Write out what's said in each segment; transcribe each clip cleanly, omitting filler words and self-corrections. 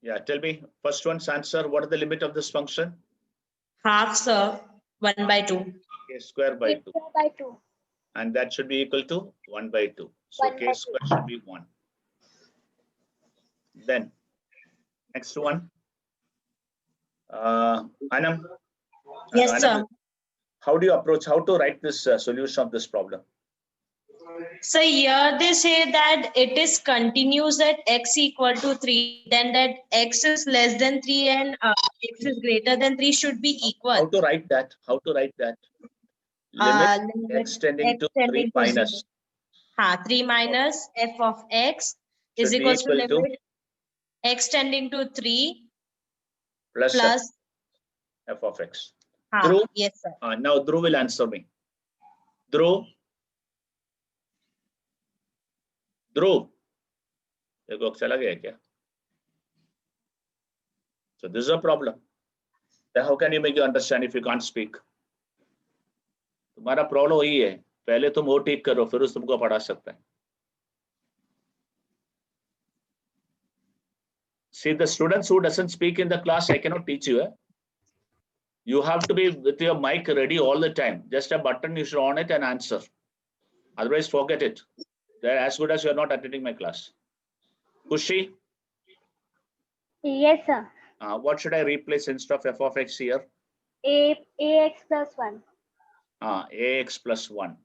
Yeah, tell me, first one's answer, what is the limit of this function? Half, sir. 1 by 2. K square by 2. By 2. And that should be equal to 1 by 2. So 1 K by square should be 1. Then, next one. Anam. Yes, Anam, sir. how do you approach, how to write this solution of this problem? So here they say that it is continuous at x equal to 3, then that x is less than 3 and x is greater than 3 should be How equal. to write that? How to write that? Limit x tending to 3 minus. 3 minus f of x is Should be equals to equal to limit x tending to 3 plus plus f of x. Dhruv? yes, sir. Now Dhruv will answer me. Dhruv? Dhruv? देखो चला गया क्या? So this is a problem. Then how can you make you understand if you can't speak? तुम्हारा problem वही है, पहले तुम वो ठीक करो फिर उस तुमको पढ़ा सकता है. See, the students who doesn't speak in the class, I cannot teach you. You have to be with your mic ready all the time. Just a button, you should on it and answer. Otherwise, forget it. They're as good as you are not attending my class. Kushi, Yes, sir. what should I replace instead of f of x here? Ax plus 1 Ax plus 1.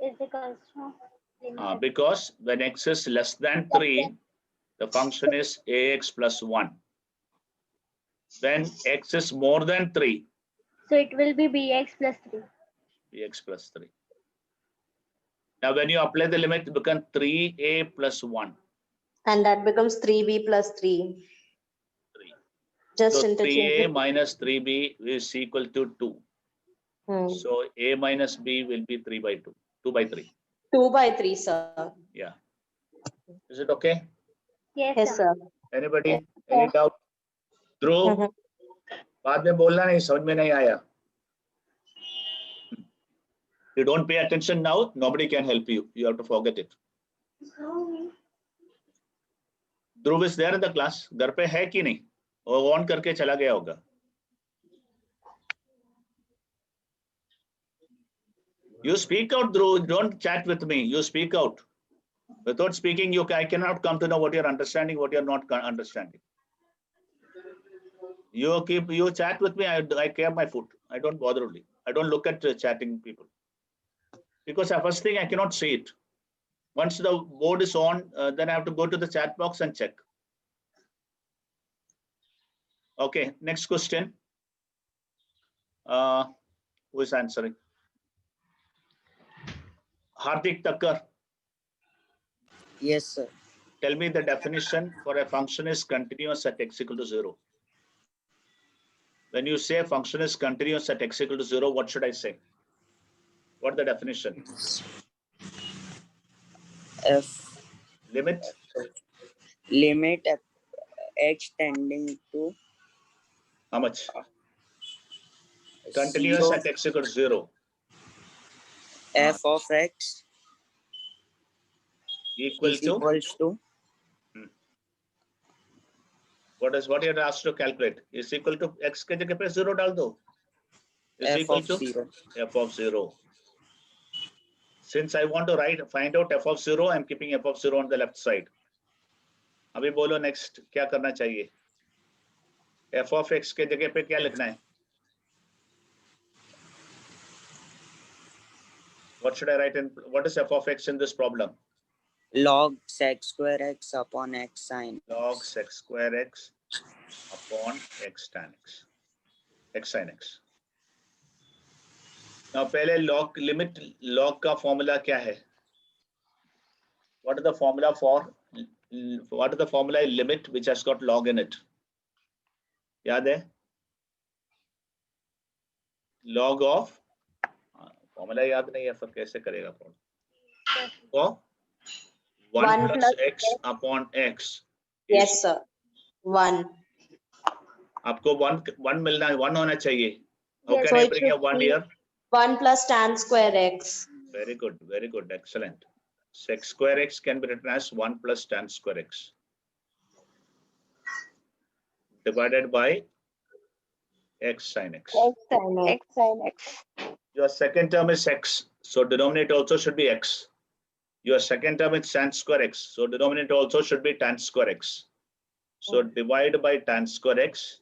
is equals to Because when x is less than 3, the function is ax plus 1. When x is more than 3, so it will be bx plus 3. bx plus 3. Now, when you apply the limit, it becomes 3a plus 1. And that becomes 3b plus 3. 3. Just So interchange 3a it. minus 3b is equal to 2. So a minus b will be 3 by 2. 2 by 3. 2 by 3, sir. Yeah. Is it okay? Yes, Yes, sir. sir. Anybody? Any doubt? Dhruv, बाद में बोलना नहीं, समझ में नहीं आया. You don't pay attention now, nobody can help you. You have to forget it. Dhruv is there in the class. घर पे है कि नहीं? वो on करके चला गया होगा. You speak out, Dhruv. Don't chat with me. You speak out. Without speaking, I cannot come to know what you're understanding, what you're not understanding. You chat with me. I care my food. I don't bother only. I don't look at chatting people. Because the first thing I cannot see it. Once the board is on, then I have to go to the chat box and check. Okay, next question. Who is answering? Hardik Thakkar. Yes, sir. Tell me the definition for a function is continuous at x equal to 0. When you say a function is continuous at x equal to 0, what should I say? What the definition? F Limit limit x tending to how much? Continuous 0, at x equal to 0. f of x Equal is to equals to what you are asked to calculate? Is equal to x के जगह पे 0 डाल दो. Is f equal of to 0. f of 0. Since I want to find out f of 0, I am keeping f of 0 on the left side. अभी बोलो next क्या करना चाहिए? f of x के जगह पे क्या लिखना है? What should I write in? What is f of x in this problem? Log sec square x upon x sin. Log sec square x upon x tan x. X sin x. Now पहले log limit log का formula क्या है? What is the formula for? What is the formula limit which has got log in it? याद है? Log of formula याद नहीं है फिर कैसे करेगा formula? 1 plus x upon x. Yes, sir. 1. आपको 1 मिलना है, 1 होना चाहिए. How Yes, can so I it bring a should 1 be here? 1 plus tan square x. Very good, excellent. Sec square x can be written as 1 plus tan square x. divided by x sin x. X sin x. Your second term is x, so denominator also should be x. Your second term is tan square x, so denominator also should be tan square x. So divide by tan square x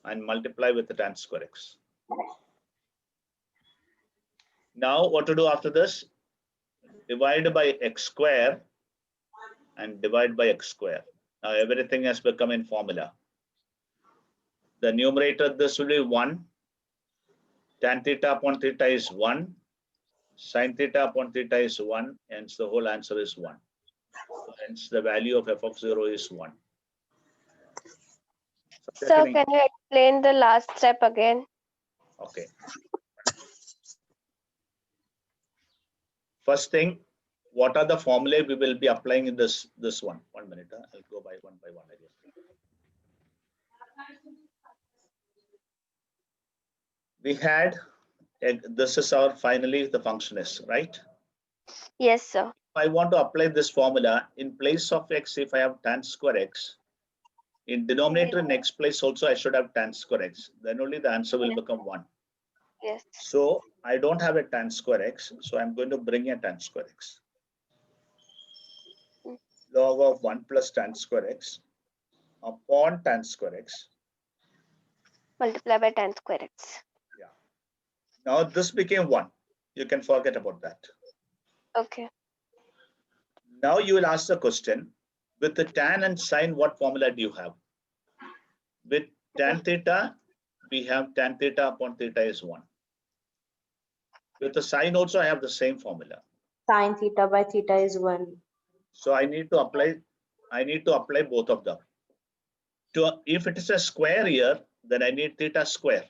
and multiply with the tan square x. Now what to do after this? Divide by x square and divide by x square. Now everything has become in formula. The numerator, this will be 1. Tan theta upon theta is 1. Sin theta upon theta is 1. Hence the whole answer is 1. Hence the value of f of 0 is 1. Sir, can you explain the last step again? Okay. First thing, what are the formulae we will be applying in this one? 1 minute. I'll go by one again. We had, this is our finally the function is, right? Yes, sir. If I want to apply this formula, in place of x, if I have tan square x, in denominator in x place also I should have tan square x. Then only the answer will become 1. Yes. So I don't have a tan square x, so I'm going to bring a tan square x. Log of 1 plus tan square x upon tan square x. Multiply by tan square x. Yeah. Now this became 1. You can forget about that. Okay. Now you will ask the question, with the tan and sine, what formula do you have? With tan theta, we have tan theta upon theta is 1. With the sine also, I have the same formula. Sin theta by theta is 1. So I need to apply both of them. If it is a square here, then I need theta square.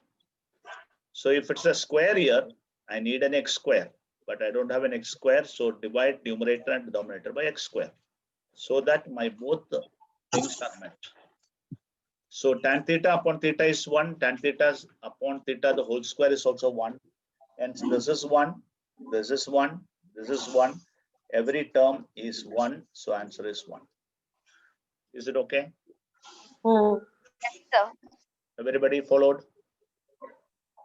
So if it's a square here, I need an x square, but I don't have an x square. So divide numerator and denominator by x square, so that my both things are met. So tan theta upon theta is 1. Tan theta upon theta, the whole square is also 1. And this is 1. This is 1. This is 1. Every term is 1. So answer is 1. Is it okay? Hmm. Yes, sir. Everybody followed?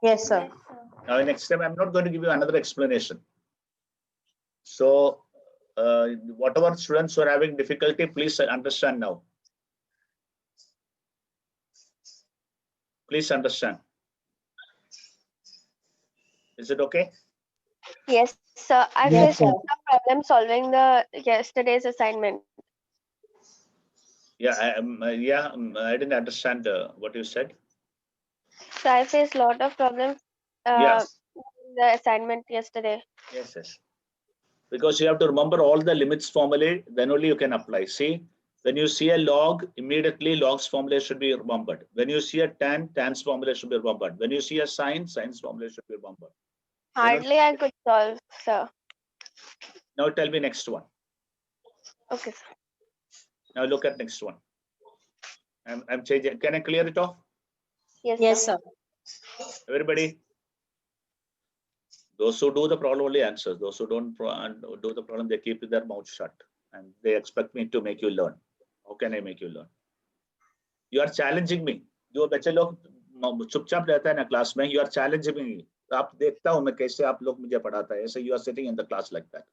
Yes, sir. Now, next time, I'm not going to give you another explanation. So, whatever students who are having difficulty, please understand now. Please understand. Is it okay? Yes, sir. I Yes, faced sir. a problem solving the yesterday's assignment. Yeah, I didn't understand what you said. So I faced a lot of problems Yes. in the assignment yesterday. Yes, yes. Because you have to remember all the limits formulae, then only you can apply. See, when you see a log, immediately log's formula should be remembered. When you see a tan, tan's formula should be remembered. When you see a sine, sine's formula should be remembered. Hardly I could solve, sir. Now tell me next one. Okay, sir. Now look at next one. I'm changing. Can I clear it off? Yes, sir. Everybody. Those who do the problem only answers. Those who don't do the problem, they keep their mouth shut and they expect me to make you learn. How can I make you learn? You are challenging me. जो बच्चे लोग चुपचाप रहता है ना class में, you are challenging me. आप देखता हूँ मैं कैसे आप लोग मुझे पढ़ाता है. ऐसे you are sitting in the class like that.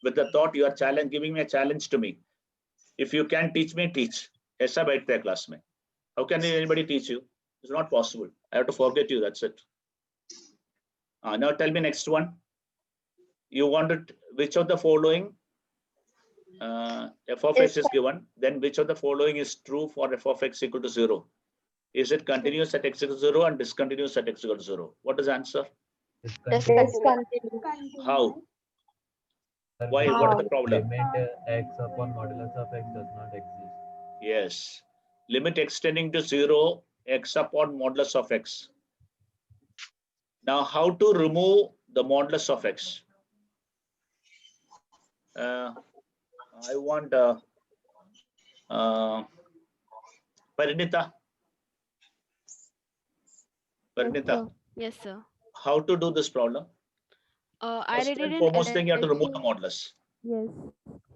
With the thought you are giving me a challenge to me. If you can teach me, teach. ऐसा बैठते हैं क्लास में. How can anybody teach you? It's not possible. I have to forget you. That's it. Now tell me next one. You wanted which of the following f of x is given, then which of the following is true for f of x equal to 0? Is it continuous at x equal to 0 and discontinuous at x equal to 0? What is the answer? Discontinuous. How? Why? What is the problem? Limit x upon modulus of x does not exist. Yes. Limit x tending to 0, x upon modulus of x. Now, how to remove the modulus of x? I want Parinita. Parinita, Yes, sir. how to do this problem? I First read and it in foremost thing, you have to remove the LHS. modulus. Yes.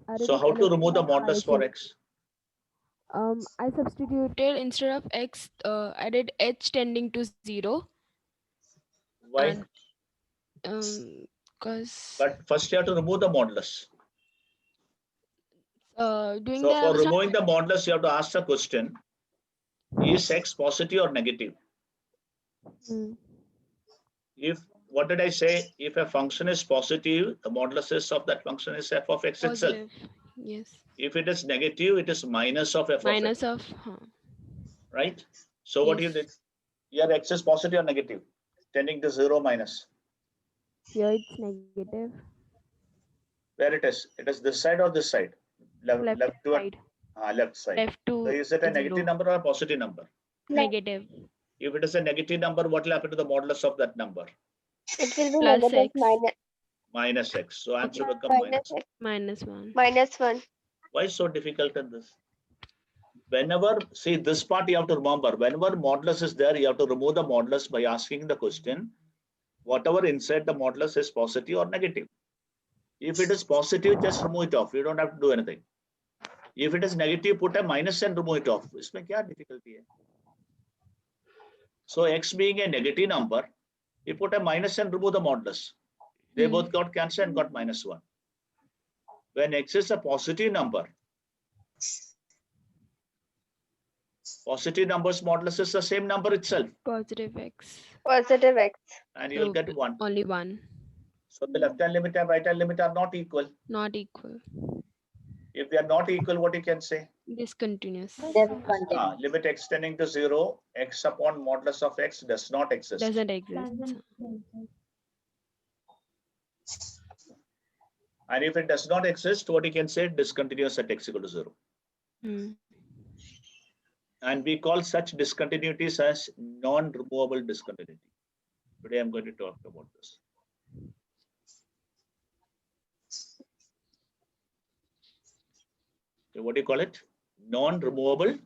I read So it how to remove the LHS modulus for x? I substituted instead of x, I did h tending to 0. Why? And because But first you have to remove the modulus. doing So that, I for was not. removing the modulus, you have to ask the question, is x positive or negative? Hmm. If, what did I say? If a function is positive, the modulus of that function is f of x itself. Positive. Yes. If it is negative, it is minus of f Minus of x, of. right? So what you Yes. did? Here x is positive or negative? Tending to 0 minus. Here it's negative. Where it is? It is this side or this side? Left to Side. left side. Left So to is it a negative 0. number or a positive number? Negative. If it is a negative number, what will happen to the modulus of that number? It will be Plus negative x. Minus x. So answer will become minus minus. x Minus 1. minus 1. Why so difficult in this? Whenever, see this part you have to remember, whenever modulus is there, you have to remove the modulus by asking the question, whatever inside the modulus is positive or negative. If it is positive, just remove it off. You don't have to do anything. If it is negative, put a minus and remove it off. इसमें क्या difficulty है? So x being a negative number, you put a minus and remove the modulus. They both got cancelled and got minus 1. When x is a positive number, positive numbers modulus is the same number itself, Positive x. Positive x. and you'll So get 1. only 1. So the left hand limit and right hand limit are not equal. Not equal. If they are not equal, what you can say? Discontinuous. Limit x tending to 0, x upon modulus of x does not exist. Doesn't exist. And if it does not exist, what you can say? Discontinuous at x equal to 0. Hmm. And we call such discontinuities as non-removable discontinuity. Today I'm going to talk about this. So what do you call it? Non-removable.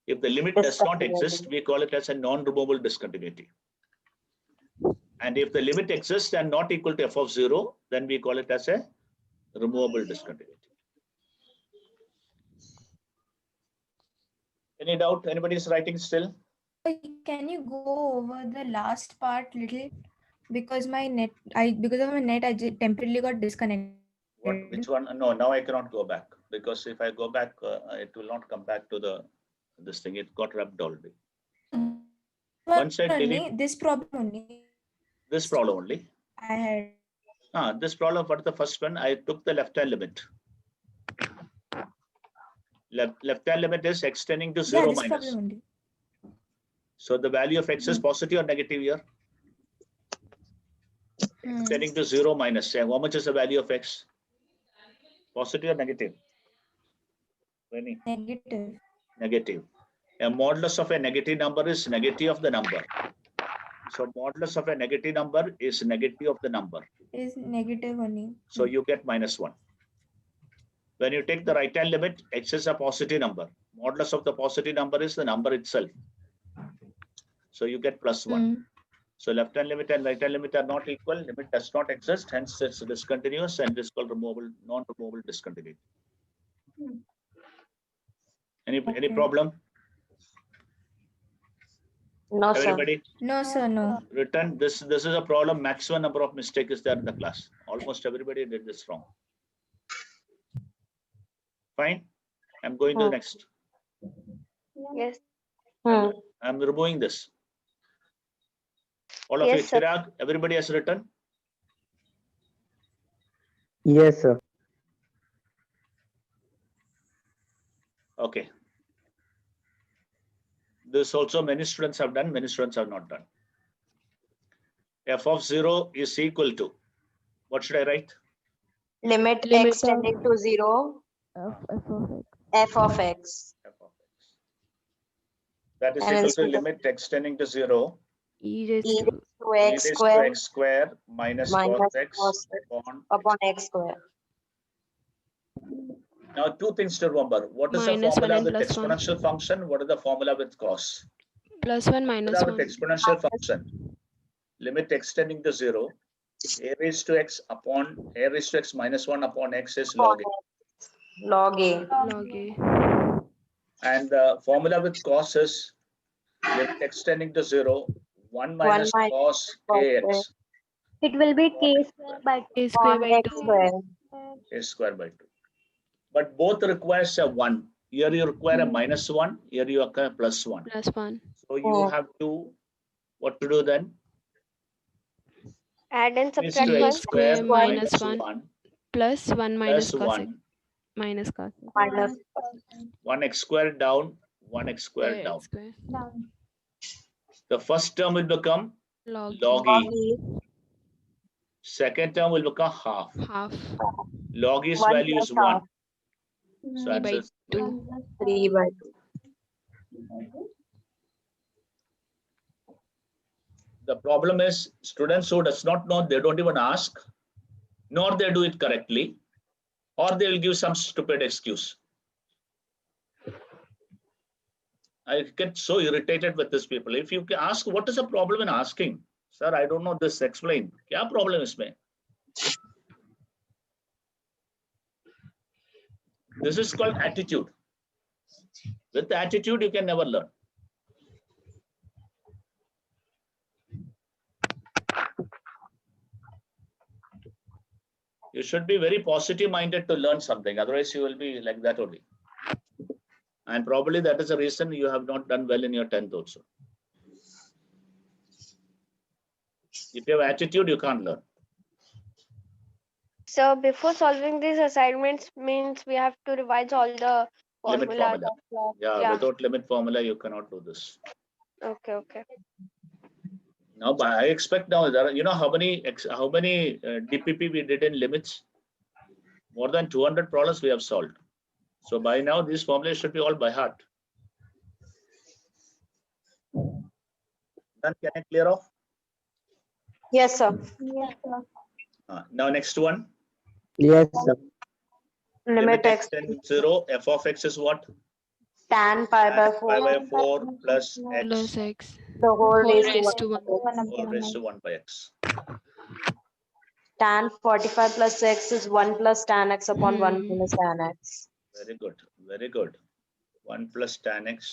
If the limit does not exist, we call it as a non-removable discontinuity. And if the limit exists and not equal to f of 0, then we call it as a removable discontinuity. Any doubt? Anybody is writing still? Can you go over the last part little? Because my net, because of my net, I temporarily got disconnected. What? Which one? No, now I cannot go back, because if I go back, it will not come back to this thing. It got wrapped already. Once I delete this problem only. this problem only. I had. This problem, what is the first one? I took the left hand limit. Left hand limit is x tending to 0 this minus. problem only. So the value of x is positive or negative here? X tending to 0 minus. How much is the value of x? Positive or negative? Any? Negative. Negative. A modulus of a negative number is negative of the number. So modulus of a negative number is negative of the number. Is negative only. So you get minus 1. When you take the right hand limit, x is a positive number. Modulus of the positive number is the number itself. So you get plus 1. So left hand limit and right hand limit are not equal. Limit does not exist. Hence it's discontinuous and is called non-removable discontinuity. Any problem? No, sir. Everybody? No, sir, no. Written. This is a problem. Maximum number of mistakes is there in the class. Almost everybody did this wrong. Fine. I'm going to the next. Yes. I'm removing this. All of Yes, you, sir. Chirag, everybody has written? Yes, sir. Okay. This also many students have done, many students have not done. F of 0 is equal to, what should I write? Limit Limit x tending to 0, F of x. f of x. F of x. That is And equal it's to equal to limit x tending to 0. E raised E to to E x raised to square x square minus minus cos x cos upon. x square. Now, two things to remember. What is the Minus 1 formula and with plus 1. exponential function? What is the formula with cos? Plus 1 minus Formula 1. with exponential function. Limit x tending to 0. A raised to x minus 1 upon x is log a. Log a. Log a. And the formula with cos is limit x tending to 0, 1 minus minus cos cos kx It will be k square by A square on by x 2. square. a square by 2. But both requires a 1. Here you require a minus 1, here you require plus 1. Plus 1. So you have to, what to do then? add and Is subtract to E one. x square square minus minus 1 1 plus 1 minus plus cos x 1. minus cos x. Minus 1 x square down, 1 x square Square down. x square. The first term will become Log log e. e. log e. Second term will become half. Half Log e's 1 value plus is 1. half. So 3 answer by is 2. 3 by 2. the problem is students who does not know, they don't even ask, nor they do it correctly, or they will give some stupid excuse. I get so irritated with these people. If you ask, what is the problem in asking? Sir, I don't know this, explain. Kya problem isme? This is called attitude. With attitude, you can never learn. You should be very positive minded to learn something. Otherwise, you will be like that only. And probably that is the reason you have not done well in your 10th also. If you have attitude, you can't learn. So before solving these assignments means we have to revise all the Limit formulas. formula. Yeah, without limit formula, you cannot do this. Okay, okay. Now, but I expect now that you know how many DPP we did in limits. More than 200 problems we have solved. So by now, these formulas should be all by heart. Then can I clear off? Yes, sir. Now next one. Yes, sir. Limit x tends to 0. F of x is what? tan pi by Tan 4 pi by 4 plus Plus x x. the whole Whole raised raised to to 1. 1. whole raised to 1 by x. Tan 45 plus x is 1 plus tan x upon 1 minus tan x. Very good. Very good. 1 plus tan x.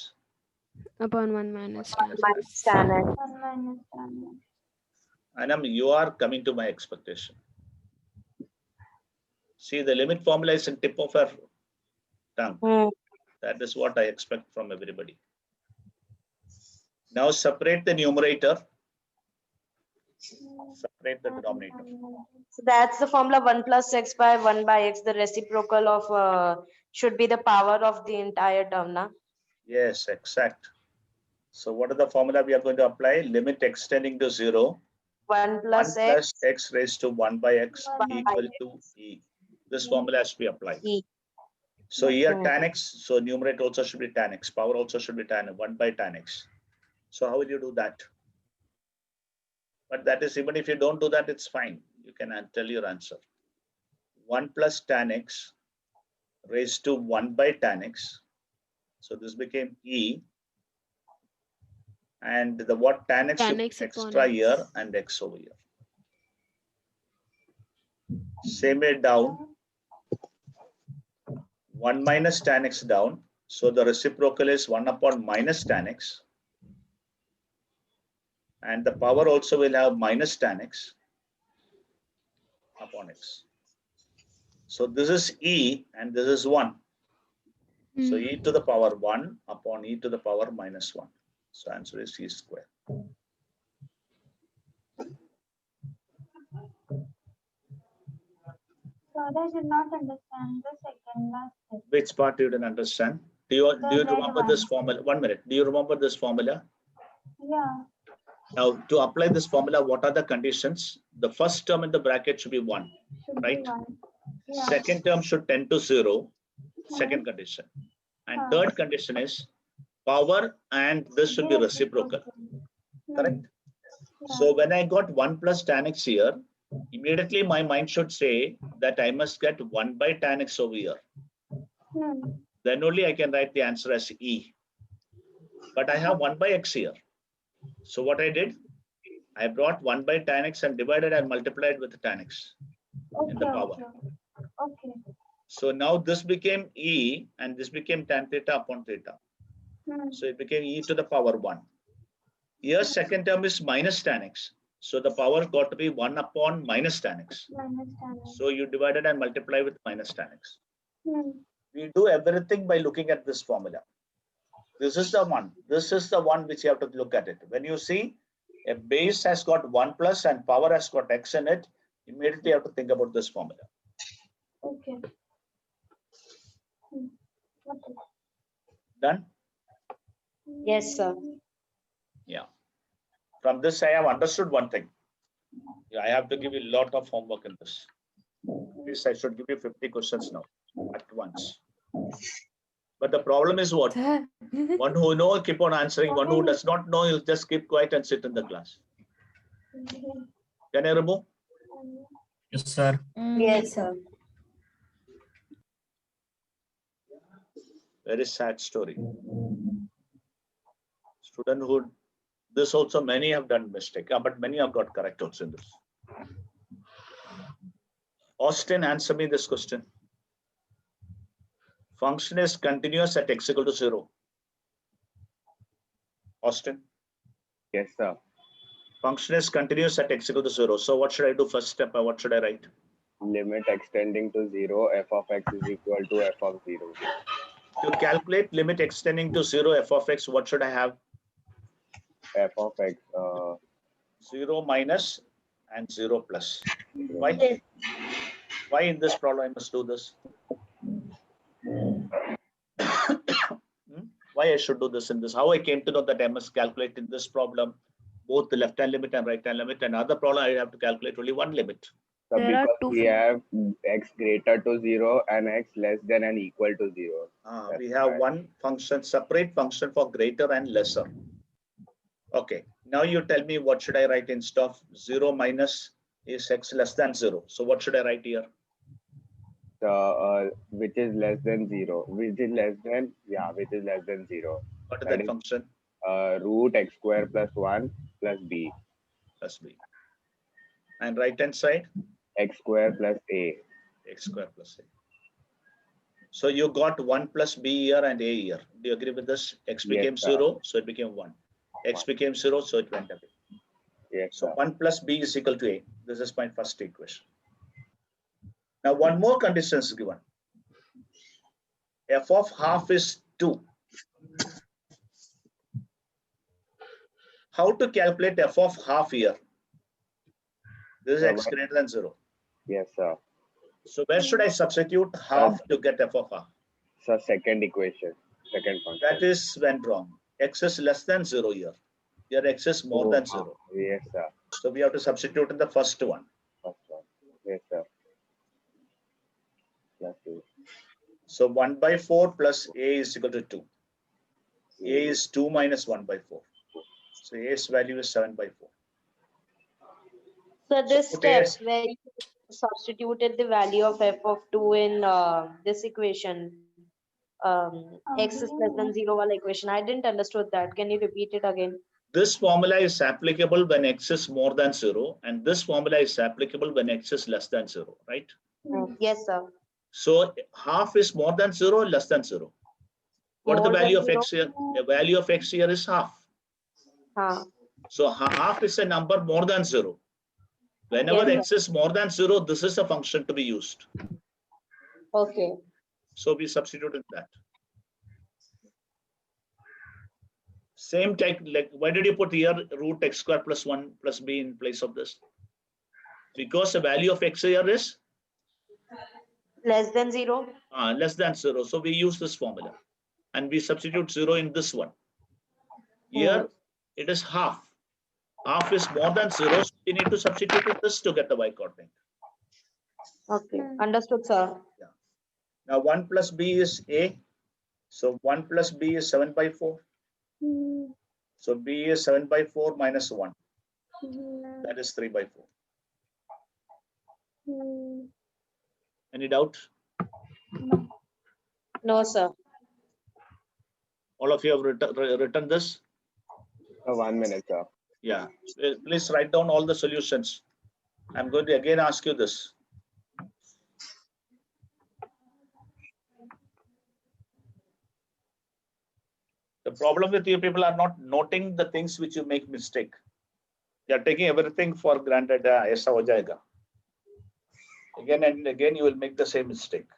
Upon 1 minus tan Minus x. tan x. Anam, you are coming to my expectation. See, the limit formula is in tip of her tongue. That is what I expect from everybody. Now separate the numerator. Separate the denominator. So that's the formula 1 plus x by 1 by x. The reciprocal of should be the power of the entire term, na? Yes, exact. So what is the formula we are going to apply? Limit x tending to 0. 1 plus 1 plus x raised to 1 by x equal to e. This formula has to be applied. E. So here tan x, so numerator also should be tan x. Power also should be tan 1 by tan x. So how will you do that? But that is, even if you don't do that, it's fine. You can tell your answer. 1 plus tan x raised to 1 by tan x. So this became e. And the what tan x, Tan you x put upon extra x. here and x over here. Same way down. 1 minus tan x down. So the reciprocal is 1 upon minus tan x. And the power also will have minus tan x upon x. So this is e and this is 1. So e to the power 1 upon e to the power minus 1. So answer is e square. I did not understand the second last step. Which part you didn't understand? Do you remember this formula? 1 minute. Do you remember this formula? Yeah. Now to apply this formula, what are the conditions? The first term in the bracket should be 1, Should right? be 1. Yeah. Second term should tend to 0. Second condition. And third condition is power and this should be reciprocal. Correct? So when I got 1 plus tan x here, immediately my mind should say that I must get 1 by tan x over here. Then only I can write the answer as e. But I have 1 by x here. So what I did, I brought 1 by tan x and divided and multiplied with tan x in the power. Okay. So now this became E and this became tan theta upon theta. Hmm. So it became E to the power 1. Here second term is minus tan x. So the power got to be 1 upon minus tan x. Minus tan x. So you divided and multiply with minus tan x. Hmm. We do everything by looking at this formula. This is the one. This is the one which you have to look at it. When you see a base has got 1 plus and power has got x in it, immediately you have to think about this formula. Okay. Okay. Done? Yes, sir. Yeah. From this, I have understood one thing. Yeah, I have to give you a lot of homework in this. This I should give you 50 questions now at once. But the problem is what? Sir. One who knows keep on answering. One who does not know, he'll just keep quiet and sit in the class. Can I remove? Yes, sir. Yes, sir. Very sad story. Student who, this also many have done mistake, but many have got correct also in this. Austin, answer me this question. Function is continuous at x equal to 0. Austin, Yes, sir. function is continuous at x equal to 0. So what should I do first step? What should I write? Limit extending to 0, f of x is equal to f of 0. To calculate limit extending to 0 f of x, what should I have? F of x, 0 minus and 0 plus. Why? Why in this problem I must do this? Why I should do this in this? How I came to know that I must calculate in this problem both the left hand limit and right hand limit, and other problem I have to calculate only one limit. so There are because two we have x greater to 0 and x less than and equal to 0. We That's have right. one function, separate function for greater and lesser. Okay, now you tell me what should I write instead of 0 minus is x less than 0. So what should I write here? Which is less than 0, which is less than 0. What is That that is- function? Root x square plus 1 plus b, Plus b. And right hand side, x square plus a. x square plus a. So you got 1 plus b here and a here. Do you agree with this? X Yes, became sir. 0, so it became 1. X became 0, so it went away. Yes, So sir. 1 plus b is equal to a. This is my first equation. Now one more condition is given. F of half is 2. How to calculate f of half here? This is Yeah, x what? greater than 0. Yes, sir. So where should I substitute half to get f of half? So second equation, second function. That is went wrong. X is less than 0 here. Here x is more than 0. Yes, sir. So we have to substitute in the first one. First one. Yes, sir. Plus 2. So 1 by 4 plus a is equal to 2. A is 2 minus 1 by 4. So a's value is 7 by 4. So this put step as- where you substituted the value of f of 2 in this equation, x is less than 0 wala equation. I didn't understood that. Can you repeat it again? This formula is applicable when x is more than 0, and this formula is applicable when x is less than 0, right? Yes, sir. So half is more than 0 or less than 0? What is the More than value of 0. x here? The value of x here is half. Huh. So half is a number more than 0. Whenever Yes, x is more than 0, this is a function to be used. Okay. So we substituted that. Same type, like why did you put here root x square plus 1 plus b in place of this? Because the value of x here is Less than 0. less than 0. So we use this formula and we substitute 0 in this one. Here it is half. Half is more than 0. So we need to substitute this to get the y coordinate. Okay. Understood, sir. Now 1 plus b is a. So 1 plus b is 7 by 4. So b is 7 by 4 minus 1. That is 3 by 4. Any doubt? No, sir. All of you have written this? 1 minute, sir. Yeah. Please write down all the solutions. I'm going to again ask you this. The problem with you people are not noting the things which you make mistake. You are taking everything for granted. Aisa ho jayega. Again and again, you will make the same mistake.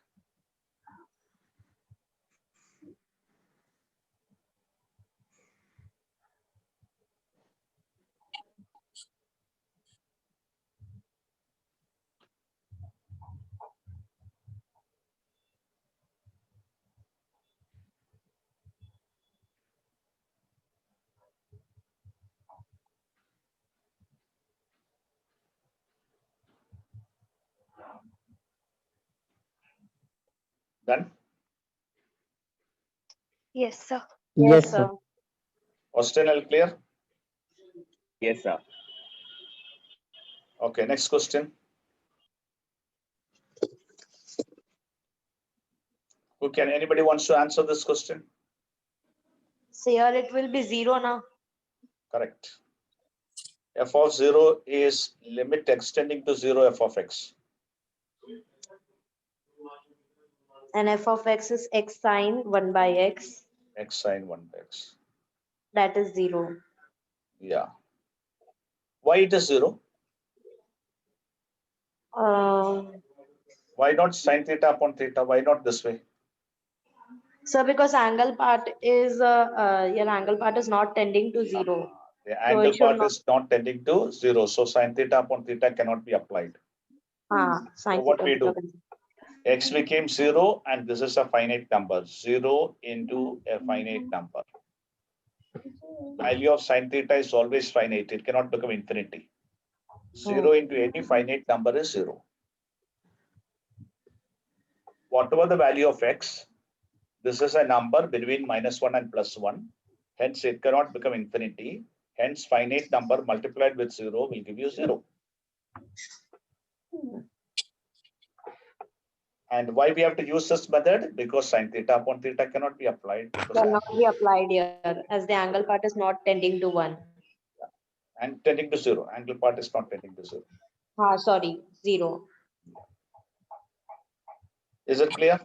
Done? Yes, sir. Yes, sir. Question all clear? Yes, sir. Okay, next question. Who can, anybody wants to answer this question? So here it will be 0 now. Correct. F of 0 is limit extending to 0 f of x. And f of x is x sine 1 by x. X sine 1 by x. That is 0. Yeah. Why it is 0? Why not sine theta upon theta? Why not this way? So because angle part is your angle part is not tending to 0. The So angle it should part not. is not tending to 0. So sine theta upon theta cannot be applied. Sine So what theta we do? theta. X became 0 and this is a finite number. 0 into a finite number. Value of sine theta is always finite. It cannot become infinity. 0 into any finite number is 0. Whatever the value of x, this is a number between -1 and +1. Hence, it cannot become infinity. Hence, finite number multiplied with 0 will give you 0. And why we have to use this method? Because sine theta upon theta cannot be applied. Cannot be applied here as the angle part is not tending to 1. And tending to 0. Angle part is not tending to 0. Sorry, 0. Is it clear?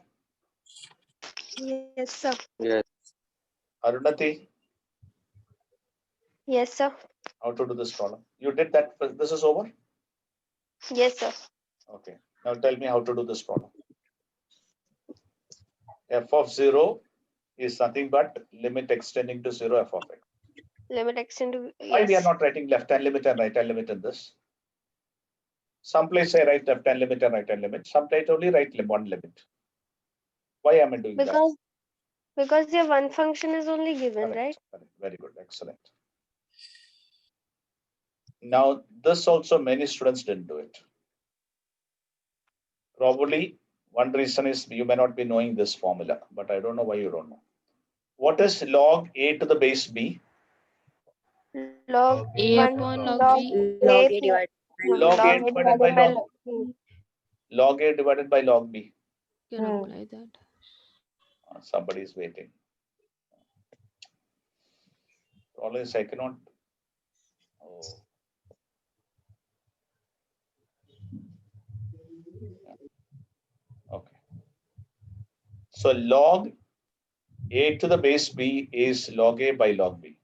Yes, sir. Yes. Arunati, Yes, sir. how to do this problem? You did that. This is over? Yes, sir. Okay. Now tell me how to do this problem. F of 0 is nothing but limit extending to 0 f of x. Limit extend to Why we are yes. not writing left hand limit and right hand limit in this? Some place I write left hand limit and right hand limit. Some place only write one limit. Why am I doing that? Because your one function is only given, Correct, right? correct. Very good. Excellent. Now, this also many students didn't do it. Probably one reason is you may not be knowing this formula, but I don't know why you don't know. What is log a to the base b? Log A 1 upon log log b. Log a A divided by Log log a a divided by divided by log log b. log a divided by log b. Can apply that. Somebody is waiting. Always I cannot. Oh. Okay. So log a to the base b is log a by log b.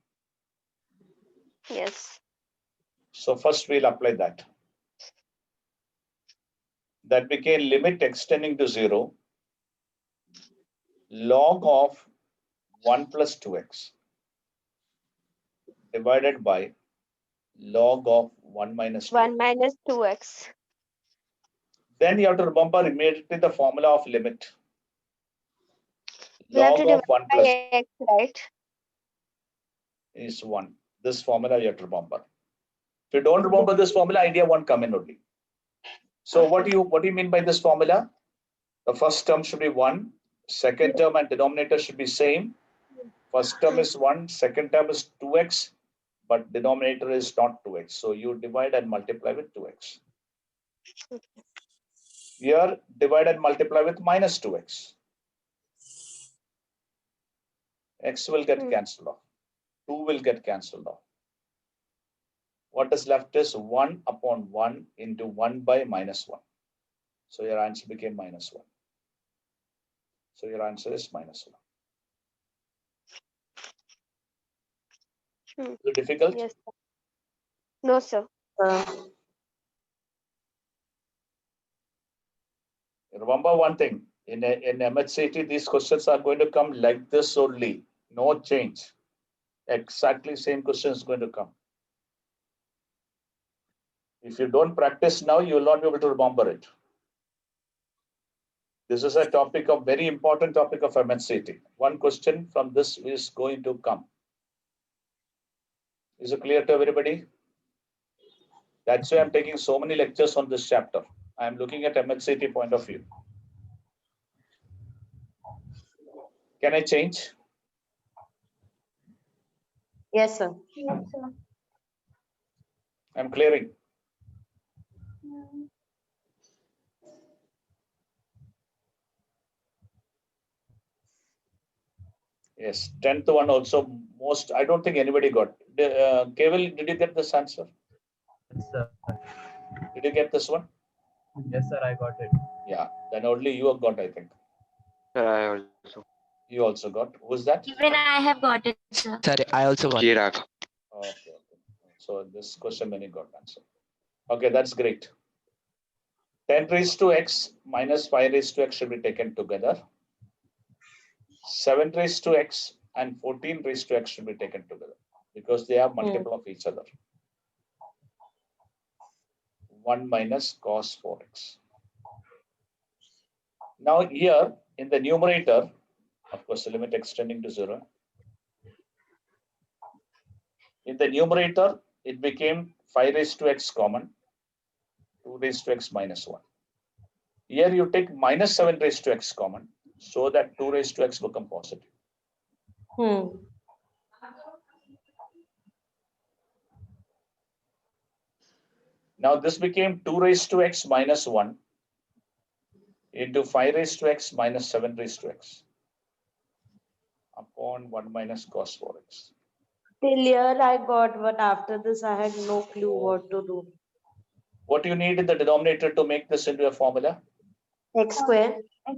Yes. So first we'll apply that. That became limit extending to 0, log of 1 plus 2x divided by log of 1 minus 2. 1 minus 2x. Then you have to remember immediately the formula of limit. We have to Log of divide 1 by plus x, right? is 1. This formula you have to remember. If you don't remember this formula, idea won't come in only. So what do you mean by this formula? The first term should be 1, second term and denominator should be same. First term is 1, second term is 2x, but denominator is not 2x. So you divide and multiply with 2x. Here, divide and multiply with minus 2x. X will get cancelled off. 2 will get cancelled off. What is left is 1 upon 1 into 1 by minus 1. So your answer became minus 1. So your answer is minus 1. Hmm. Is it difficult? Yes, sir. No, sir. Remember one thing, in MHCT, these questions are going to come like this only, no change. Exactly same question is going to come. If you don't practice now, you will not be able to remember it. This is a topic of very important topic of MHCT. One question from this is going to come. Is it clear to everybody? That's why I'm taking so many lectures on this chapter. I'm looking at MHCT point of view. Can I change? Yes, sir. Yes, sir. I'm clearing. Hmm. Yes, 10th one also most, I don't think anybody got. Keval, did you get this answer? Yes, sir. Did you get this one? Yes, sir. I got it. Yeah, then only you have got, I think. Sir, I also. You also got. Who's that? Even I have got it, sir. Sir, I also got. Chirag. Okay. So this question many got answer. Okay, that's great. 10 raised to x minus 5 raised to x should be taken together. 7 raised to x and 14 raised to x should be taken together because they are multiple of each other. 1 minus cos 4x. Now here in the numerator, of course, the limit extending to 0. In the numerator, it became 5 raised to x common, 2 raised to x minus 1. Here you take minus 7 raised to x common, so that 2 raised to x become positive. Now this became 2 raised to x minus 1 into 5 raised to x minus 7 raised to x upon 1 minus cos 4x. Till here I got, but after this I had no clue what to do. What do you need in the denominator to make this into a formula? X square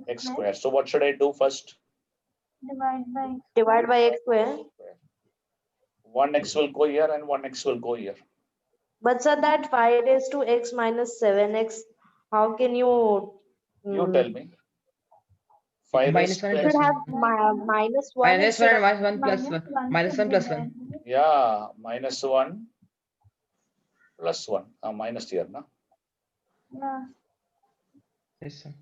X square. So what should I do first? divide by x square. 1x will go here and 1x will go here. But sir, that 5 raised to x minus 7x, how can you? You tell me. 5 raised to You x. should have minus 1. Minus instead 1 of- and 1 plus 1. Minus 1 plus 1. Yeah, minus 1 plus 1. Minus here, no? Yeah. Yes, sir.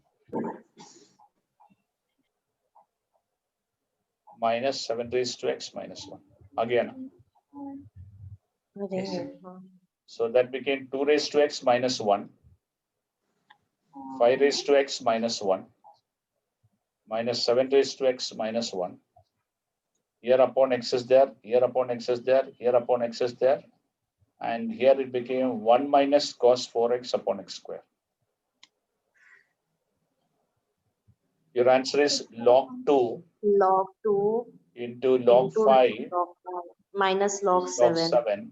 Minus 7 raised to x minus 1. Again. Yes, sir. So that became 2 raised to x minus 1. 5 raised to x minus 1. Minus 7 raised to x minus 1. Here upon x is there. Here upon x is there. Here upon x is there. And here it became 1 minus cos 4x upon x square. Your answer is log 2 log 2 into log into 5 log 5 minus log log 7. 7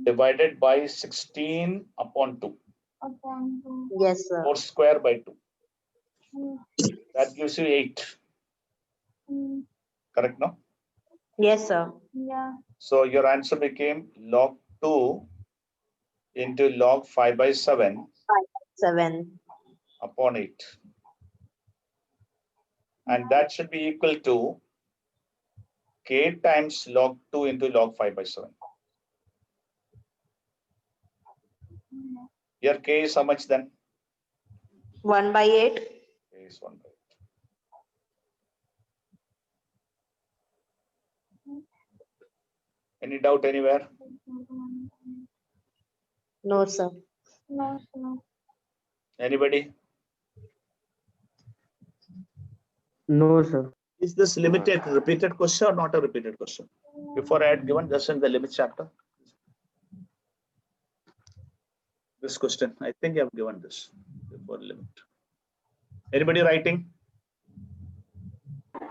divided by 16 upon 2. Yes, sir. 4 square by 2. That gives you 8. Correct, no? Yes, sir. Yeah. So your answer became log 2 into log 5 by 7 7. upon 8. And that should be equal to k times log 2 into log 5 by 7. Here k is how much then? 1 by 8. K is 1 by 8. Any doubt anywhere? No, sir. No, sir. Anybody? No, sir. Is this limited repeated question or not a repeated question? Before I had given just in the limit chapter. This question, I think I have given this before limit. Anybody writing?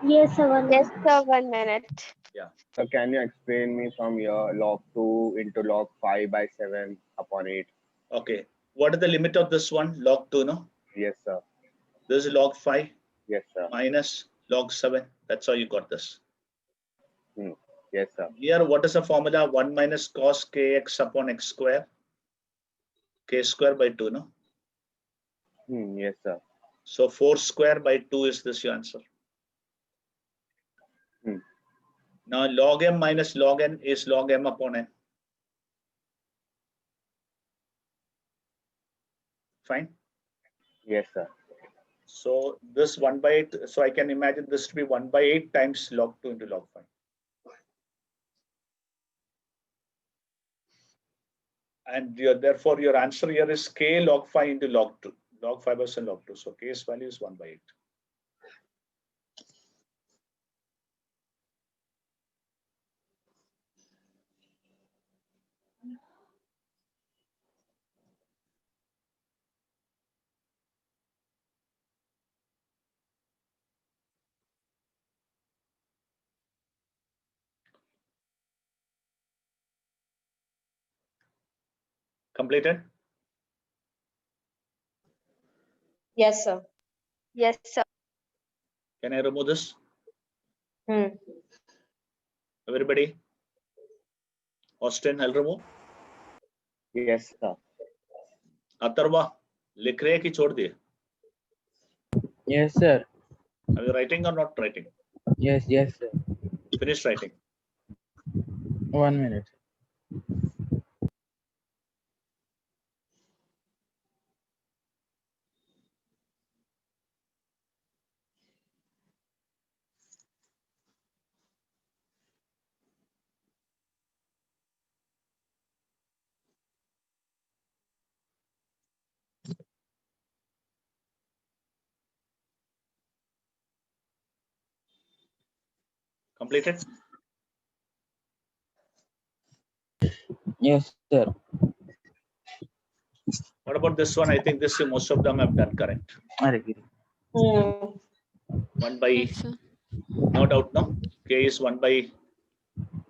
Yes, sir. Yes, sir. 1 minute. So can you explain me from here log 2 into log 5 by 7 upon 8? Okay. What is the limit of this one? Log 2, no? Yes, sir. This is log 5 Yes, sir. minus log 7. That's how you got this. Yes, sir. Here, what is the formula? 1 minus cos kx upon x square. K square by 2, no? Yes, sir. So 4 square by 2 is this your answer. Now log m minus log n is log m upon n. Fine. Yes, sir. So this 1 by 8, so I can imagine this to be 1 by 8 times log 2 into log 5. And therefore your answer here is k log 5 into log 2. Log 5 and log 2. So k's value is 1 by 8. Completed? Yes, sir. Yes, sir. Can I remove this? Hmm. Everybody? Austin, I'll remove. Yes, sir. Atharva, लिख रहे कि छोड़ दिए? Yes, sir. Are you writing or not writing? Yes, sir. Finish writing. 1 minute. Completed? Yes, sir. What about this one? I think this most of them have done correct. Hmm. 1 by, Yes, sir. no doubt, no? K is 1 by,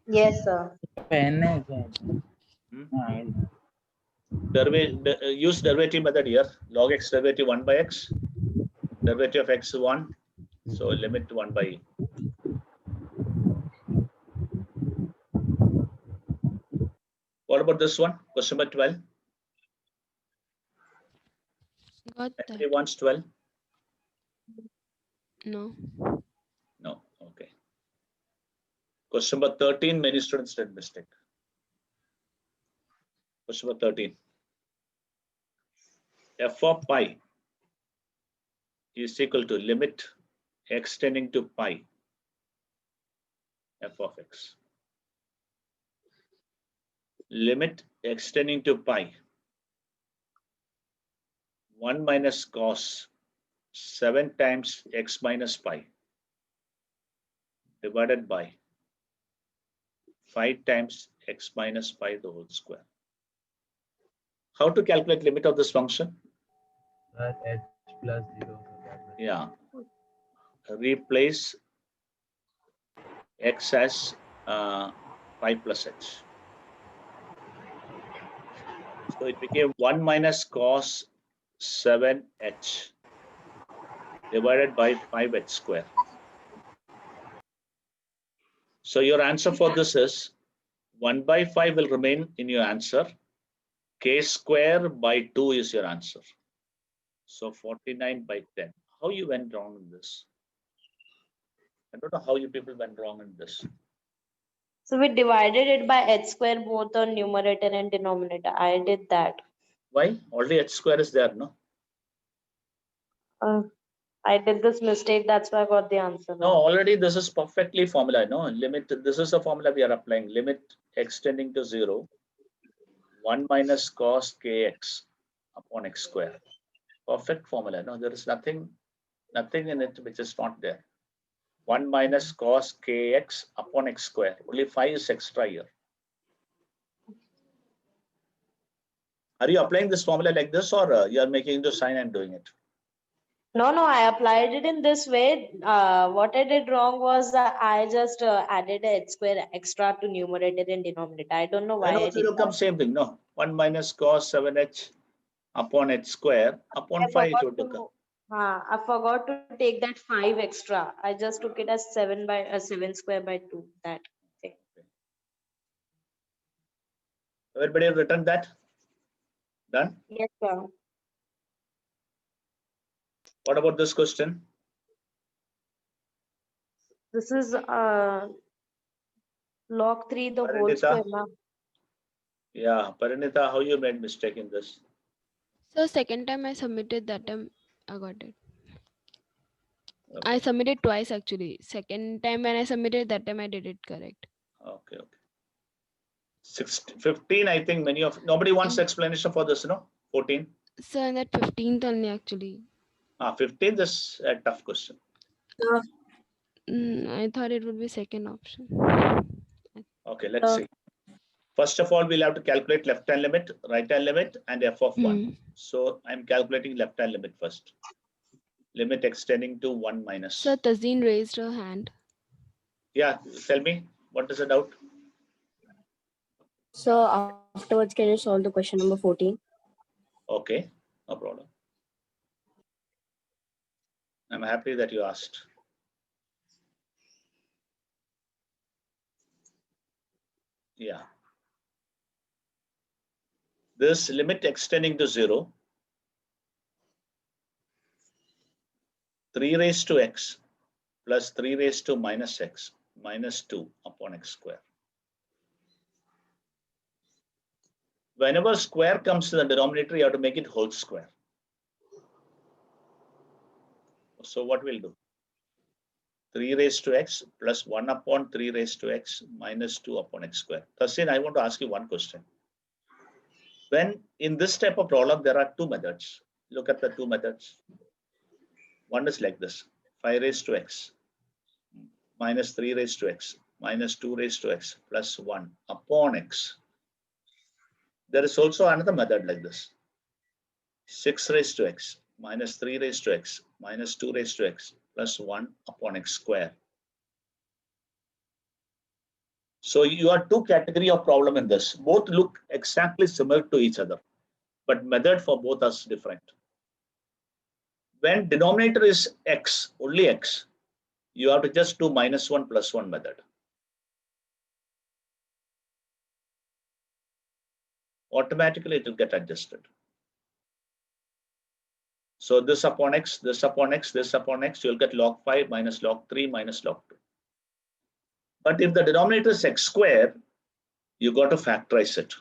Yes, sir. Pen use derivative method here. Log x derivative 1 by x. Derivative of x 1. So limit 1 by e. What about this one? Question number 12. Got Anybody that. wants 12? No. No. Okay. Question number 13. Many students did mistake. Question number 13. F of pi is equal to limit x tending to pi. F of x. Limit x tending to pi. 1 minus cos 7 times x minus pi divided by 5 times x minus pi the whole square. How to calculate limit of this function? H plus 0. Yeah. Replace x as 5 plus h. So it became 1 minus cos 7h divided by 5h square. So your answer for this is 1 by 5 will remain in your answer. K square by 2 is your answer. So 49 by 10. How you went wrong in this? I don't know how you people went wrong in this. So we divided it by h square both on numerator and denominator. I did that. Why? Already h square is there, no? I did this mistake. That's why I got the answer No, wrong. already this is perfectly formula, no? Limit, this is the formula we are applying. Limit x tending to 0. 1 minus cos kx upon x square. Perfect formula. No, there is nothing in it which is not there. 1 minus cos kx upon x square. Only 5 is extra here. Are you applying this formula like this, or you are making the sign and doing it? No, I applied it in this way. What I did wrong was I just added a h square extra to numerator and denominator. I don't know why Then I also did will come that. same thing. No, 1 minus cos 7h upon h square upon I 5 it forgot would become. I forgot to take that 5 extra. I just took it as 7 square by 2. That thing. Everybody have written that? Done? Yes, sir. What about this question? This is log 3 the whole Parinita? square. Na? Yeah, Parinita, how you made mistake in this? So second time I submitted, that time I got it. I Okay, submitted twice actually. Second time when I submitted, that time I did it correct. okay. 15, I think nobody wants In- explanation for this, no? 14. So in that 15th only actually. 15, this a tough question. I thought it would be second option. Okay, let's see. First of all, we'll have to calculate left-hand limit, right-hand limit, and f of 1. So I'm calculating left-hand limit first. Limit extending to 1 minus. So Tazeen raised her hand. Yeah, tell me, what is the doubt? So afterwards, can you solve the question number 14? Okay, no problem. I'm happy that you asked. Yeah. This limit extending to 0, 3 raised to x plus 3 raised to minus x minus 2 upon x square. Whenever square comes to the denominator, you have to make it whole square. So what we'll do? 3 raised to x plus 1 upon 3 raised to x minus 2 upon x square. Tasin, I want to ask you one question. When in this type of problem, there are two methods. Look at the two methods. One is like this, 5 raised to x minus 3 raised to x minus 2 raised to x plus 1 upon x. There is also another method like this, 6 raised to x minus 3 raised to x minus 2 raised to x plus 1 upon x square. So you have two category of problem in this. Both look exactly similar to each other, but method for both is different. When denominator is x, only x, you have to just do minus 1 plus 1 method. Automatically it will get adjusted. So this upon x, this upon x, this upon x, you'll get log 5 minus log 3 minus log 2. But if the denominator is x square, you got to factorize it.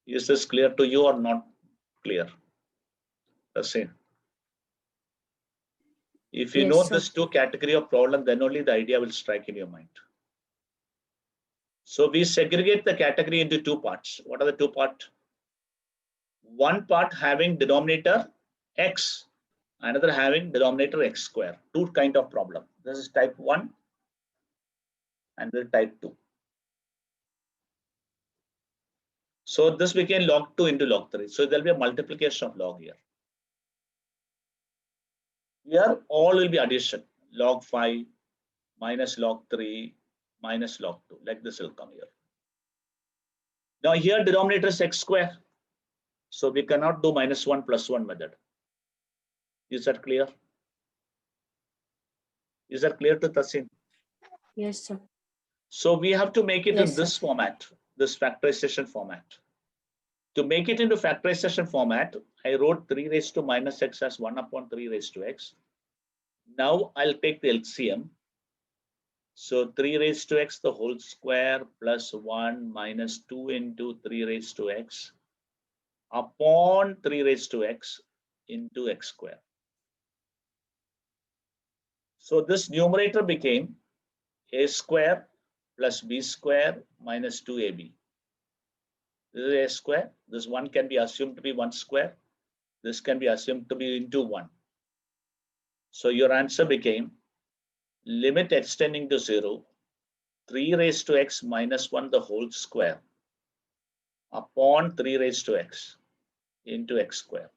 Is this clear to you or not clear? The same. If you know this two category of problem, then only the idea will strike in your mind. So we segregate the category into two parts. What are the two parts? One part having denominator x, another having denominator x square. Two kind of problem. This is type 1 and the type 2. So this became log 2 into log 3. So there will be a multiplication of log here. Here all will be addition. Log 5 minus log 3 minus log 2. Like this will come here. Now here denominator is x square. So we cannot do minus 1 plus 1 method. Is that clear? Is that clear to Tasin? Yes, sir. So we have to make it Yes, in this sir. format, this factorization format. To make it into factorization format, I wrote 3 raised to minus x as 1 upon 3 raised to x. Now I'll take the LCM. So 3 raised to x the whole square plus 1 minus 2 into 3 raised to x upon 3 raised to x into x square. So this numerator became a square plus b square minus 2ab. This is a square. This one can be assumed to be 1 square. This can be assumed to be into 1. So your answer became limit extending to 0, 3 raised to x minus 1 the whole square upon 3 raised to x into x square.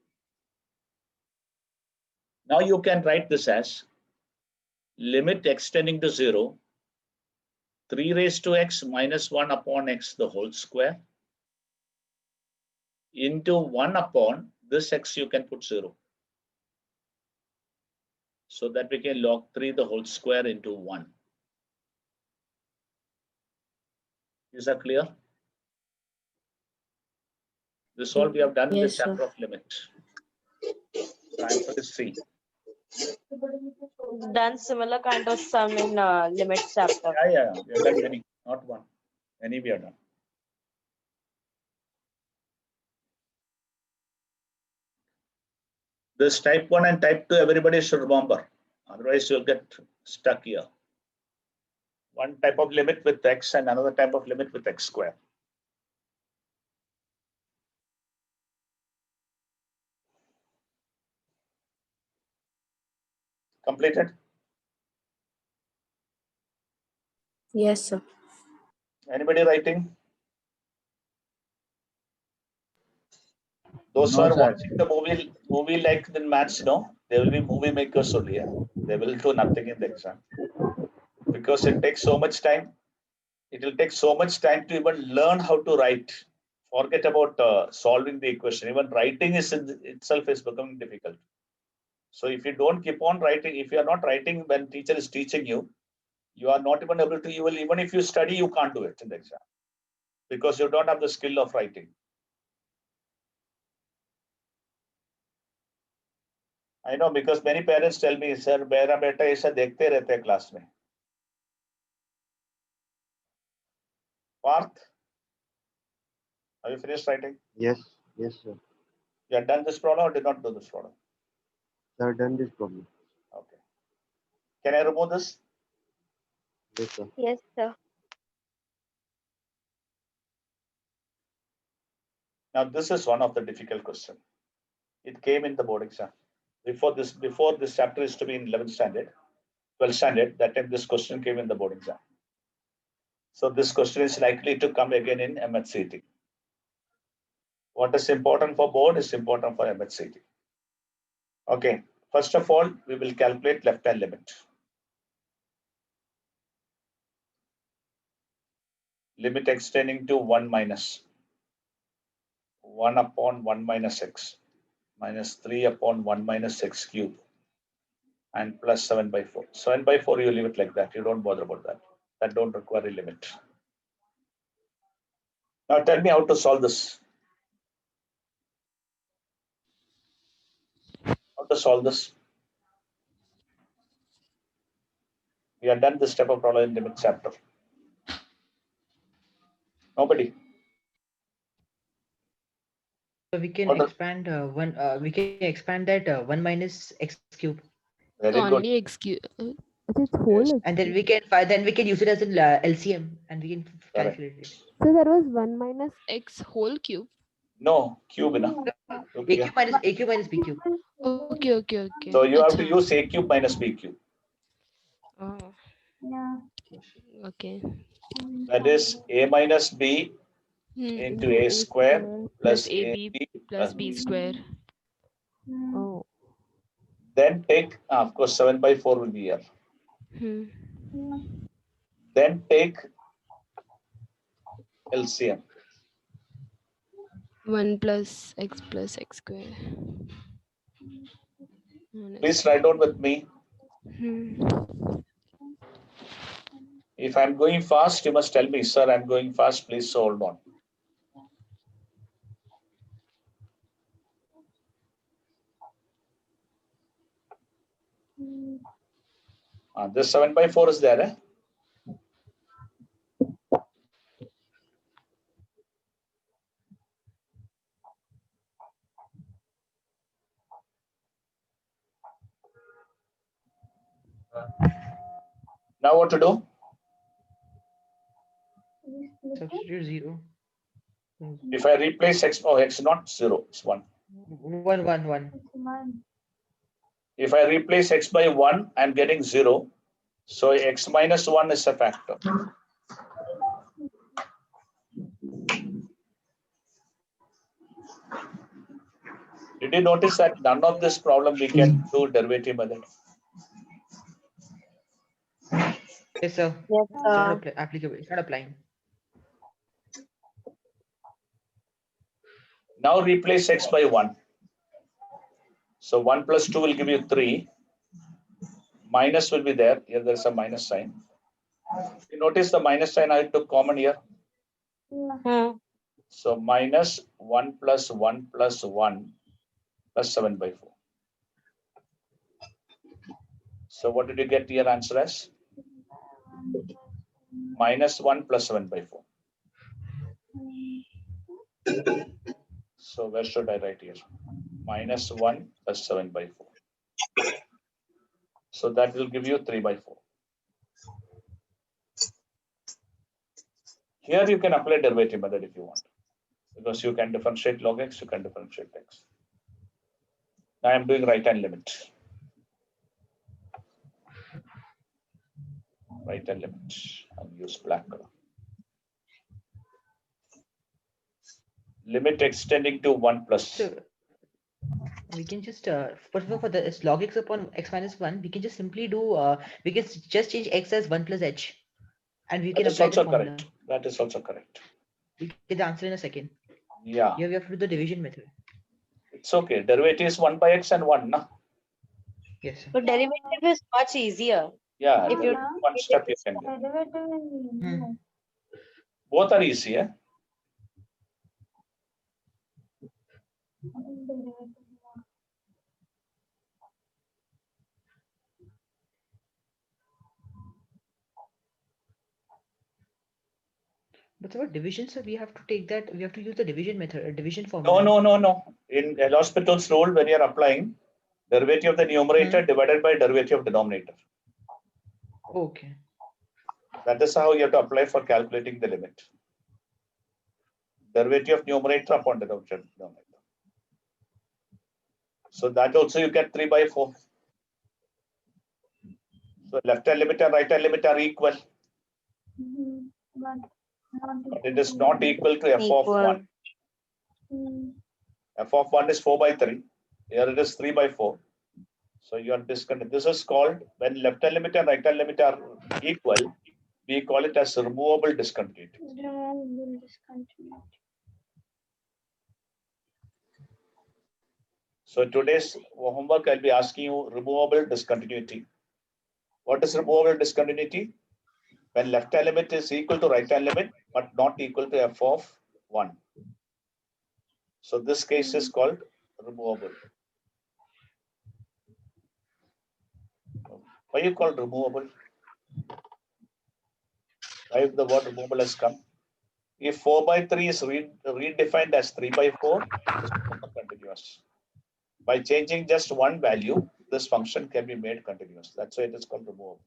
Now you can write this as limit extending to 0, 3 raised to x minus 1 upon x the whole square into 1 upon this x you can put 0. So that became log 3 the whole square into 1. Is that clear? This all we have done in the Yes, sir. chapter of limit. The answer is C. Done similar kind of sum in limits chapter. Yeah. We have done many, not one. Many we have done. This type 1 and type 2, everybody should remember. Otherwise, you'll get stuck here. One type of limit with x and another type of limit with x square. Completed? Yes, sir. Anybody writing? Those who No, are sir. watching the movie like the maths, they will be movie makers only. Yeah? They will do nothing in the exam because it takes so much time. It will take so much time to even learn how to write. Forget about solving the equation. Even writing itself is becoming difficult. So if you don't keep on writing, if you are not writing when teacher is teaching you, you are not even able to, even if you study, you can't do it in the exam because you don't have the skill of writing. I know because many parents tell me, sir, मेरा बेटा ऐसा देखते रहते हैं class में. Parth, have you finished writing? Yes, sir. You have done this problem or did not do this problem? I have done this problem. Okay. Can I remove this? Yes, sir. Yes, sir. Now this is one of the difficult questions. It came in the board exam. Before this chapter is to be in 11th standard, 12th standard, that time this question came in the board exam. So this question is likely to come again in MHCT. What is important for board is important for MHCT. Okay, first of all, we will calculate left-hand limit. Limit extending to 1 minus 1 upon 1 minus x minus 3 upon 1 minus x cube and plus 7 by 4. 7 by 4, you leave it like that. You don't bother about that. That don't require a limit. Now tell me how to solve this. How to solve this? We have done this type of problem in limit chapter. Nobody. So we can expand we can expand that 1 minus x cube. Very good. Only x cube. It's whole x And then cube. we can use it as an LCM and we can calculate it. So there was 1 minus x whole cube. No, cube enough. A cube minus b cube. Okay. So you have to use a cube minus b cube. Oh. Yeah. Okay. That is a minus b into a square plus ab plus b square. Oh. Then take, of course, 7 by 4 will be here. Then take LCM. 1 plus x square. Please write down with me. If I'm going fast, you must tell me, sir, I'm going fast. Please hold on. This 7 by 4 is there. Eh? Now what to do? Substitute 0. If I replace x, x not 0, it's 1. 1. If I replace x by 1, I'm getting 0. So x minus 1 is a factor. Did you notice that none of this problem we can do derivative method? Yes, sir. Yes, It's not applicable. It's not applying. Now replace x by 1. So 1 plus 2 will give you 3. Minus will be there. Here there's a minus sign. You notice the minus sign I took common here. So minus 1 plus 1 plus 1 plus 7 by 4. So what did you get your answer as? Minus 1 plus 7 by 4. So where should I write here? Minus 1 plus 7 by 4. So that will give you 3 by 4. Here you can apply derivative method if you want, because you can differentiate log x, you can differentiate x. Now I am doing right hand limit. Right hand limit. I'll use black color. Limit extending to 1 plus. So we can just for the log x upon x minus 1, we can just simply do we can just change x as 1 plus h, and we That can is apply the also formula. correct. That is also correct. We get the answer in a second. Yeah. Here we have to do the division method. It's okay. Derivative is 1 by x and 1, no? Yes, sir. So derivative is much easier. Yeah. If you One step you can do. Derivative is easy. Both are easy, eh? I think derivative is more. But for division, so we have to take that, we have to use the division method, division No, formula. no. In L'Hospital's rule, when you are applying, derivative of the numerator divided by derivative of denominator. Okay. That is how you have to apply for calculating the limit. Derivative of numerator upon denominator. So that also you get 3 by 4. So left hand limit and right hand limit are equal. But it is not equal to f of 1. F of 1 is 4 by 3. Here it is 3 by 4. So you are discontinued. This is called, when left hand limit and right hand limit are equal, we call it as removable discontinuity. Removable discontinuity. So today's homework, I'll be asking you removable discontinuity. What is removable discontinuity? When left hand limit is equal to right hand limit, but not equal to f of 1. So this case is called removable. Why you call removable? Why the word removable has come? If 4 by 3 is redefined as 3 by 4, it is continuous. By changing just one value, this function can be made continuous. That's why it is called removable.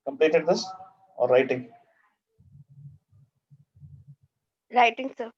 Completed this or writing? Writing, sir.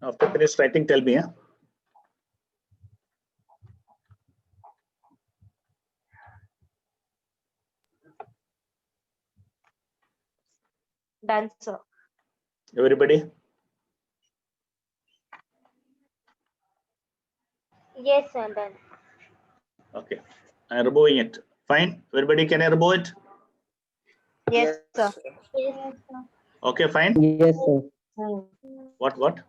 After finish writing, tell me. Done, sir. Everybody? Yes, sir. Done. Okay. I am removing it. Fine. Everybody can remove it? Yes, sir. Yes, sir. Okay, fine. Yes, sir. What?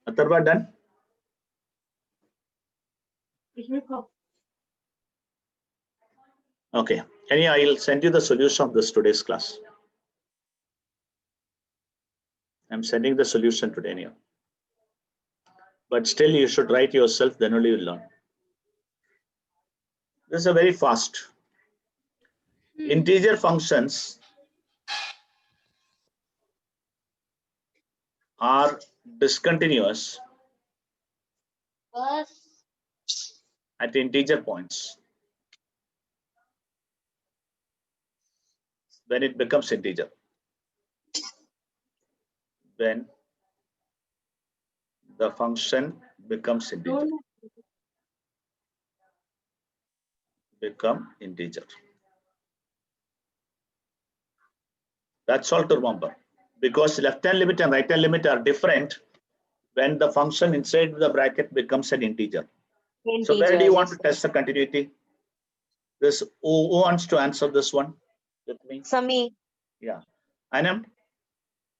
Atharva done? Okay. Anyhow, I'll send you the solution of this today's class. I'm sending the solution today anyhow. But still you should write yourself, then only you'll learn. This is a very fast. Integer functions are discontinuous at integer points when it becomes integer. When the function becomes integer. Become integer. That's all to remember. Because left hand limit and right hand limit are different when the function inside the bracket becomes an integer. So where do you want to test the continuity? This who wants to answer this one with me? Sami. Yeah. Anam,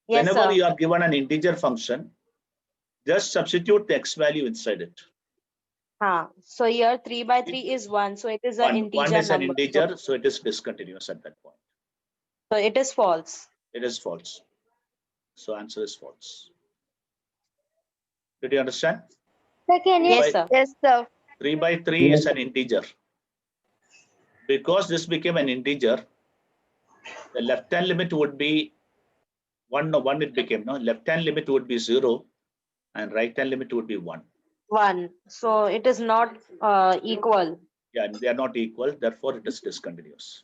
Yes, whenever sir. you are given an integer function, just substitute the x value inside it. So here 3 by 3 is 1. So it is an integer One is an number. integer, so it is discontinuous at that point. So it is false. It is false. So answer is false. Did you understand? Sir, can you? Yes, sir. Yes, sir. 3 by 3 is an integer. Because this became an integer, the left hand limit would be 1. No, 1 it became. No, left hand limit would be 0 and right hand limit would be 1. 1. So it is not equal. Yeah, they are not equal. Therefore, it is discontinuous.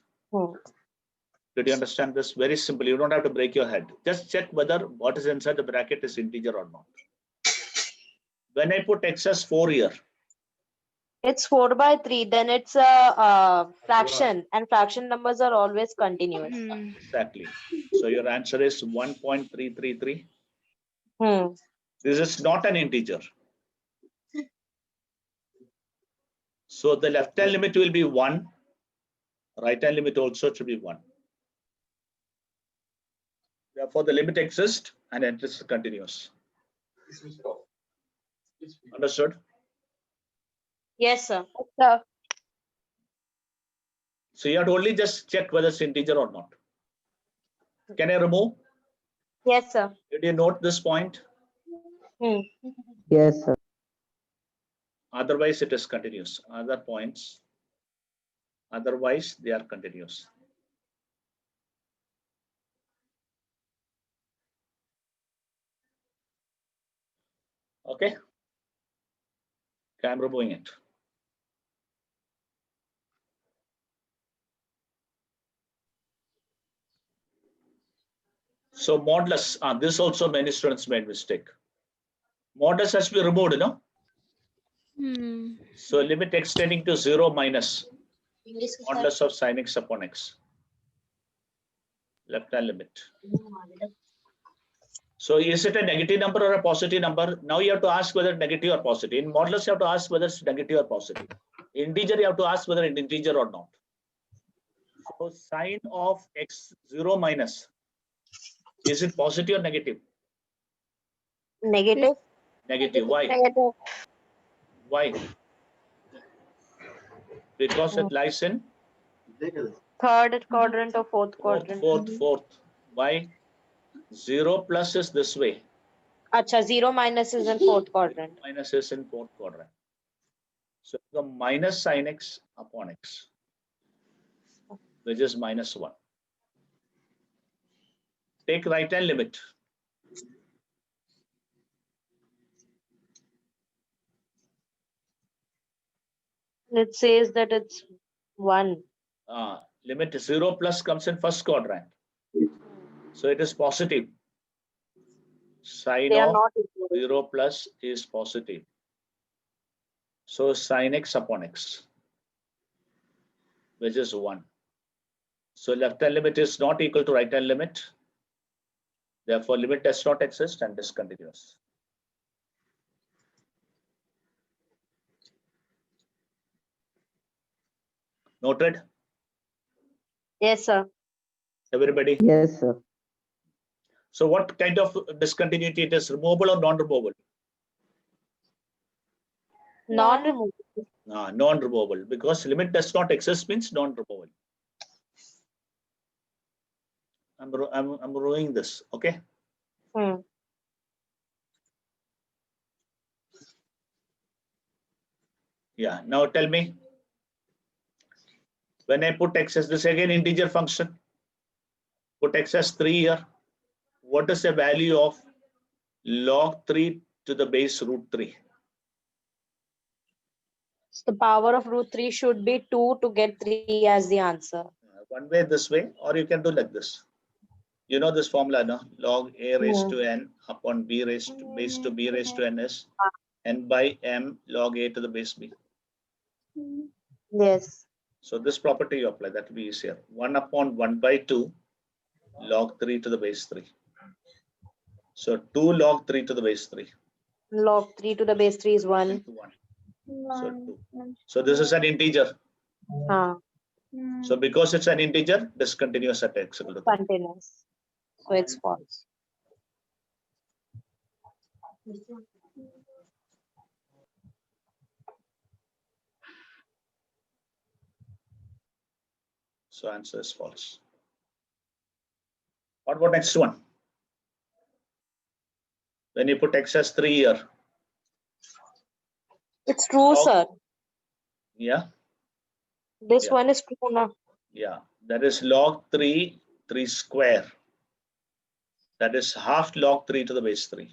Did you understand this? Very simple. You don't have to break your head. Just check whether what is inside the bracket is integer or not. When I put x as 4 here, It's 4 by 3. Then it's a fraction, and fraction numbers are always continuous. exactly. So your answer is 1.333. Hmm. This is not an integer. So the left hand limit will be 1. Right hand limit also should be 1. Therefore, the limit exists and it is continuous. Understood? Yes, sir. Sir. So you have to only just check whether it's integer or not. Can I remove? Yes, sir. Did you note this point? Yes, sir. Otherwise, it is continuous. Other points, otherwise, they are continuous. Okay. Okay, I'm removing it. So modulus, this also many students made mistake. Modulus has to be removed, you know. So limit extending to 0 minus modulus of sin x upon x. Left hand limit. So is it a negative number or a positive number? Now you have to ask whether negative or positive. In modulus, you have to ask whether it's negative or positive. In integer, you have to ask whether it's integer or not. So sin of x 0 minus, is it positive or negative? Negative. Negative. Why? Negative. Why? Because it lies in Third quadrant or fourth quadrant. fourth. Why? 0 plus is this way. Acha, 0 minus is in fourth quadrant. Minus is in fourth quadrant. So the minus sin x upon x, which is minus 1. Take right hand limit. It says that it's 1. Limit 0 plus comes in first quadrant. So it is positive. Sin They are of not equal. 0 plus is positive. So sin x upon x, which is 1. So left hand limit is not equal to right hand limit. Therefore, limit does not exist and discontinuous. Noted? Yes, sir. Everybody? Yes, sir. So what kind of discontinuity it is? Removable or non-removable? Non-removable. Non-removable, because limit does not exist means non-removable. I'm ruining this. Okay. Yeah. Now tell me. When I put x as this again integer function, put x as 3 here. What is the value of log 3 to the base root 3? So the power of root 3 should be 2 to get 3 as the answer. One way this way, or you can do like this. You know this formula, no? Log a raised to n upon b raised to base to b raised to n is n by m log a to the base b. Yes. So this property you apply, that will be easier. 1 upon 1 by 2 log 3 to the base 3. So 2 log 3 to the base 3. Log 3 to the base 3 is 1. So 2. So this is an integer. So because it's an integer, discontinuous at x equal to 3. Continuous. So it's false. So answer is false. What about next one? When you put x as 3 here. It's true, sir. Yeah. This one is true now. Yeah. That is log 3 square. That is half log 3 to the base 3.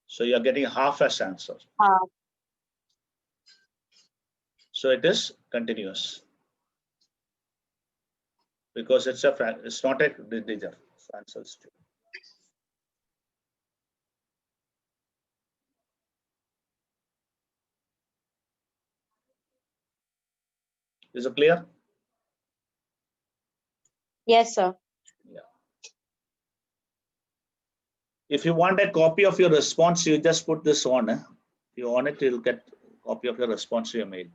So you are getting half as answer. So it is continuous. Because it's not a integer. So answer is 2. Is it clear? Yes, sir. Yeah. If you want a copy of your response, you just put this on. If you want it, you'll get a copy of your response to your mail.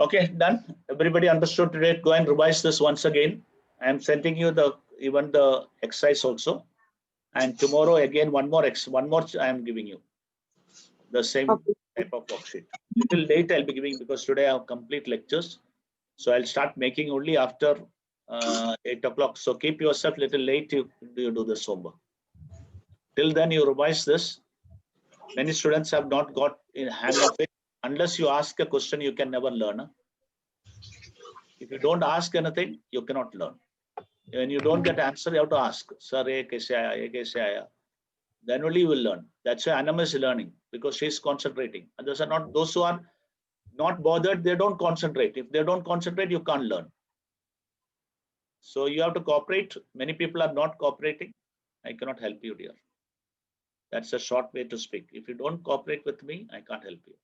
Okay, done. Everybody understood today. Go and revise this once again. I am sending you even the exercise also. And tomorrow again one more I am giving you. The same type of worksheet. Little late I'll be giving because today I have complete lectures. So I'll start making only after 8 o'clock. So keep yourself little late you do this homework. Till then you revise this. Many students have not got in hang of it. Unless you ask a question, you can never learn. If you don't ask anything, you cannot learn. When you don't get answer, you have to ask. Sir, ye kaise aaya? Then only you will learn. That's why Anam is learning, because she is concentrating. Others are not. Those who are not bothered, they don't concentrate. If they don't concentrate, you can't learn. So you have to cooperate. Many people are not cooperating. I cannot help you, dear. That's a short way to speak. If you don't cooperate with me, I can't help you.